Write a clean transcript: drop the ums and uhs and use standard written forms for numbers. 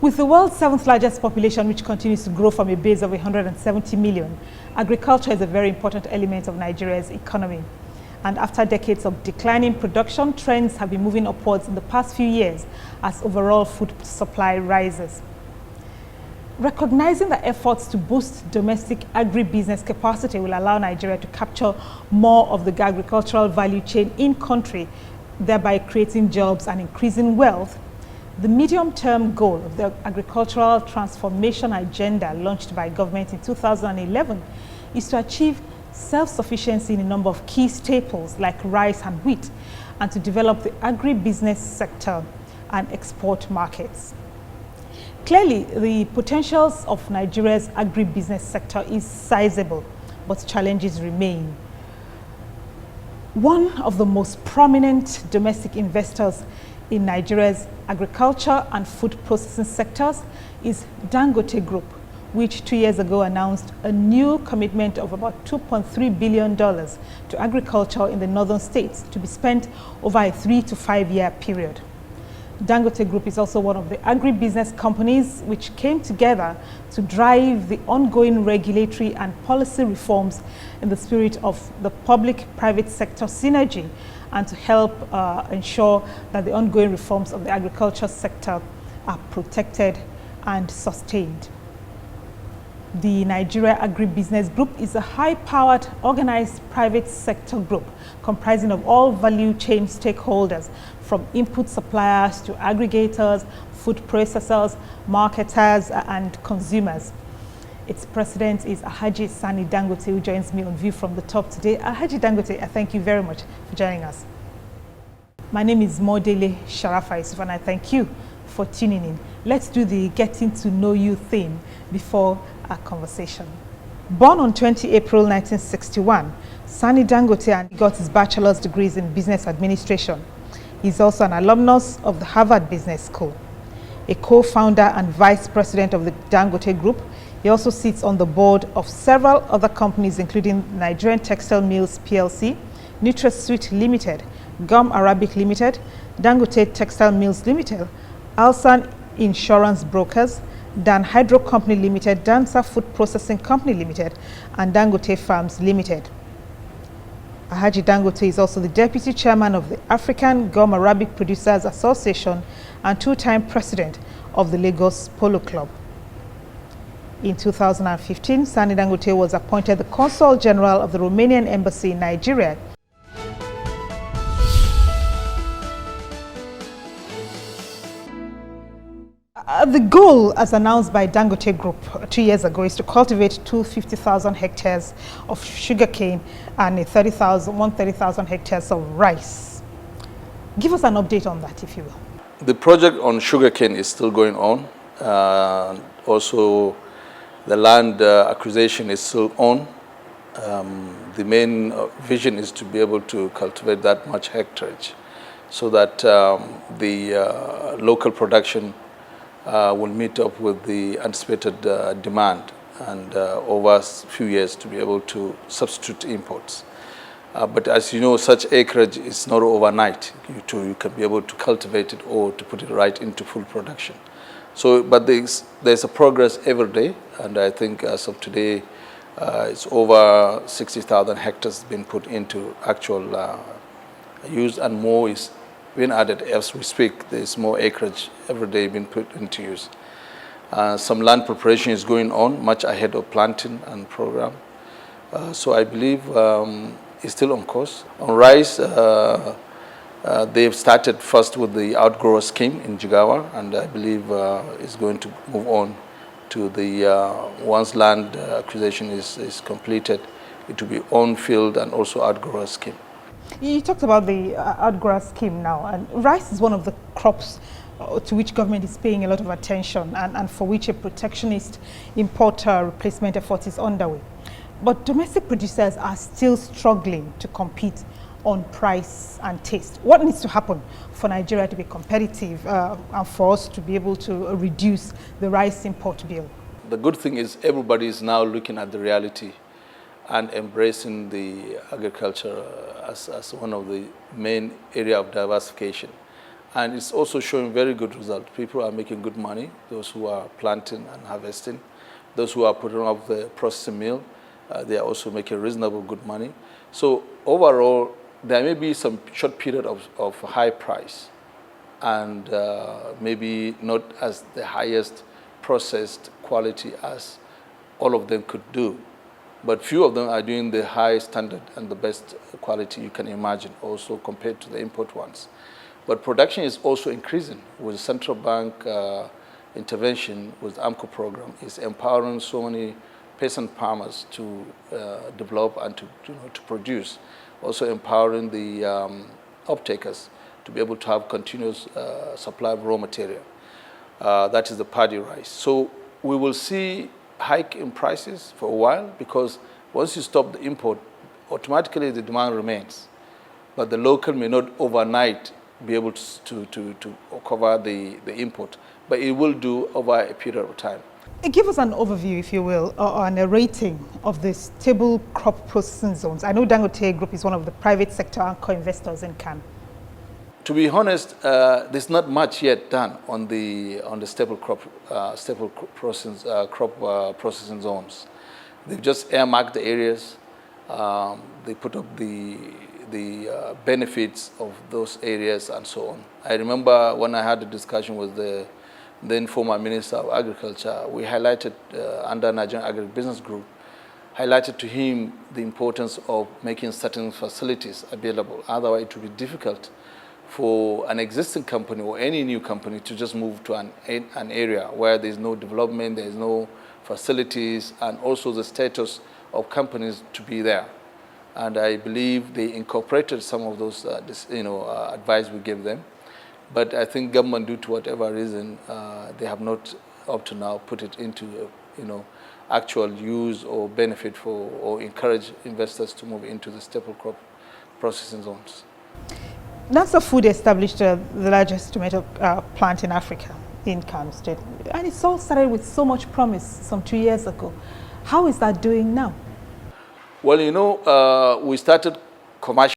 With the world's seventh largest population, which continues to grow from a base of 170 million, agriculture is a very important element of Nigeria's economy. And after decades of declining production, trends have been moving upwards in the past few years as overall food supply rises. Recognizing that efforts to boost domestic agribusiness capacity will allow Nigeria to capture more of the agricultural value chain in country, thereby creating jobs and increasing wealth, the medium-term goal of the agricultural transformation agenda launched by government in 2011 is to achieve self-sufficiency in a number of key staples like rice and wheat, and to develop the agribusiness sector and export markets. Clearly, the potentials of Nigeria's agribusiness sector is sizable, but challenges remain. One of the most prominent domestic investors in Nigeria's agriculture and food processing sectors is Dongote Group, which 2 years ago announced a new commitment of about $2.3 billion to agriculture in the northern states to be spent over a 3 to 5 year period. Dongote Group is also one of the agribusiness companies which came together to drive the ongoing regulatory and policy reforms in the spirit of the public-private sector synergy and to help ensure that the ongoing reforms of the agriculture sector are protected and sustained. The Nigeria Agribusiness Group is a high-powered, organized private sector group comprising of all value chain stakeholders, from input suppliers to aggregators, food processors, marketers, and consumers. Its president is Alhaji Sani Dongote, who joins me on View from the Top today. Alhaji Dongote, I thank you very much for joining us. My name is Modele Sharafa Yusuf, and I thank you for tuning in. Let's do the getting to know you thing before our conversation. Born on 20 April 1961, Sani Dongote got his bachelor's degrees in business administration. He's also an alumnus of the Harvard Business School. A co-founder and vice president of the Dongote Group, he also sits on the board of several other companies, including Nigerian Textile Mills PLC, NutraSweet Limited, Gum Arabic Limited, Dongote Textile Mills Limited, Alsan Insurance Brokers, Dan Hydro Company Limited, Dansa Food Processing Company Limited, and Dongote Farms Limited. Alhaji Dongote is also the deputy chairman of the African Gum Arabic Producers Association and two-time president of the Lagos Polo Club. In 2015, Sani Dongote was appointed the Consul General of the Romanian Embassy in Nigeria. The goal, as announced by Dongote Group 2 years ago, is to cultivate 250,000 hectares of sugarcane and 130,000 hectares of rice. Give us an update on that, if you will. The project on sugarcane is still going on. Also, the land acquisition is still on. The main vision is to be able to cultivate that much hectarage so that the local production will meet up with the anticipated demand, and over a few years to be able to substitute imports. But as you know, such acreage is not overnight. You can be able to cultivate it or to put it right into full production. So, but there's a progress every day, and I think as of today, it's over 60,000 hectares been put into actual use, and more is being added as we speak. There's more acreage every day being put into use. Some land preparation is going on much ahead of planting and program. So I believe it's still on course. On rice, they've started first with the outgrower scheme in Jigawa, and I believe it's going to move on to the once land acquisition is completed, it will be on-field and also outgrower scheme. You talked about the outgrower scheme now, and rice is one of the crops to which government is paying a lot of attention and for which a protectionist import replacement effort is underway. But domestic producers are still struggling to compete on price and taste. What needs to happen for Nigeria to be competitive and for us to be able to reduce the rice import bill? The good thing is everybody is now looking at the reality and embracing the agriculture as one of the main area of diversification. And it's also showing very good results. People are making good money, those who are planting and harvesting. Those who are putting up the processing mill, they are also making reasonable good money. So overall, there may be some short period of high price and maybe not as the highest processed quality as all of them could do. But few of them are doing the high standard and the best quality you can imagine also compared to the import ones. But production is also increasing with central bank intervention with the AMCO program. Is empowering so many peasant farmers to develop and to produce. Also empowering the off-takers to be able to have continuous supply of raw material. That is the paddy rice. So we will see hike in prices for a while because once you stop the import, automatically the demand remains. But the local may not overnight be able to cover the import, but it will do over a period of time. Give us an overview, if you will, on a rating of the stable crop processing zones. I know Dongote Group is one of the private sector anchor investors in CAN. To be honest, there's not much yet done on the stable crop processing zones. They've just earmarked the areas. They put up the benefits of those areas and so on. I remember when I had a discussion with the then former Minister of Agriculture, we highlighted under Nigerian Agribusiness Group, highlighted to him the importance of making certain facilities available. Otherwise, it would be difficult for an existing company or any new company to just move to an area where there's no development, there's no facilities, and also the status of companies to be there. And I believe they incorporated some of those advice we gave them. But I think government, due to whatever reason, they have not up to now put it into actual use or benefit for or encourage investors to move into the staple crop processing zones. NASA Food established the largest tomato plant in Africa, in Kano State. And it all started with so much promise some 2 years ago. How is that doing now? Well, we started commercial